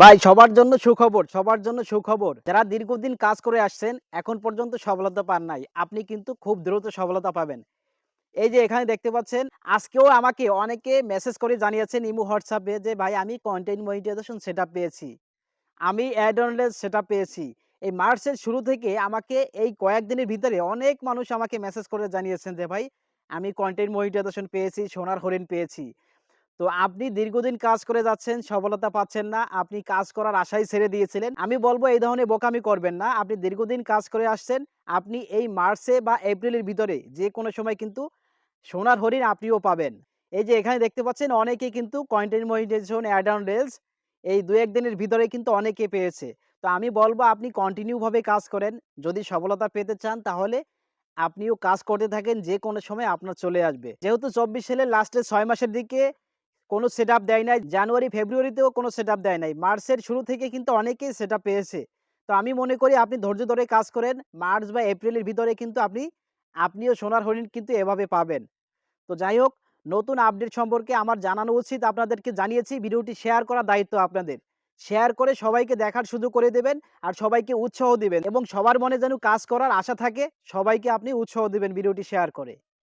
ভাই সবার জন্য সুখবর, সবার জন্য সুখবর। যারা দীর্ঘদিন কাজ করে আসছেন, এখন পর্যন্ত সফলতা পান নাই। আপনি কিন্তু খুব দ্রুত সফলতা পাবেন। এই যে এখানে দেখতে পাচ্ছেন, আজকেও আমাকে অনেকে মেসেজ করে জানিয়েছেন ইমো, হোয়াটসঅ্যাপে যে, "ভাই আমি কনটেন্ট মনিটাইজেশন সেটআপ পেয়েছি। আমি অ্যাড অনলেস সেটআপ পেয়েছি।" এই মার্চের শুরু থেকে আমাকে এই কয়েকদিনের ভিতরে অনেক মানুষ আমাকে মেসেজ করে জানিয়েছেন যে, "ভাই আমি কনটেন্ট মনিটাইজেশন পেয়েছি, সোনার হরিণ পেয়েছি।" তো আপনি দীর্ঘদিন কাজ করে যাচ্ছেন, সফলতা পাচ্ছেন না। আপনি কাজ করার আশাই ছেড়ে দিয়েছিলেন। আমি বলব এই ধরনের বোকামি করবেন না। আপনি দীর্ঘদিন কাজ করে আসছেন। আপনি এই মার্চে বা এপ্রিলের ভিতরে যেকোনো সময় কিন্তু সোনার হরিণ আপনিও পাবেন। এই যে এখানে দেখতে পাচ্ছেন অনেকেই কিন্তু content monetisation, ad on reels এই ২-১ দিনের ভিতরে কিন্তু অনেকে পেয়েছে। তো আমি বলব আপনি কন্টিনিউ ভাবে কাজ করেন। যদি সফলতা পেতে চান তাহলে আপনিও কাজ করতে থাকেন, যেকোনো সময় আপনার চলে আসবে। যেহেতু ২৪ সালের লাস্টের ৬ মাসের দিকে কোনো সেটআপ দেয় নাই। জানুয়ারি, ফেব্রুয়ারিতেও কোনো সেটআপ দেয় নাই। মার্চের শুরু থেকে কিন্তু অনেকেই সেটআপ পেয়েছে। তো আমি মনে করি আপনি ধৈর্য ধরে কাজ করেন। মার্চ বা এপ্রিলের ভিতরে কিন্তু আপনিও সোনার হরিণ কিন্তু এভাবে পাবেন। তো যাই হোক, নতুন আপডেট সম্পর্কে আমার জানানো উচিত, আপনাদেরকে জানিয়েছি। ভিডিওটি শেয়ার করার দায়িত্ব আপনাদের। শেয়ার করে সবাইকে দেখার সুযোগ করে দেবেন আর সবাইকে উৎসাহ দিবেন এবং সবার মনে যেন কাজ করার আশা থাকে, সবাইকে আপনি উৎসাহ দিবেন ভিডিওটি শেয়ার করে।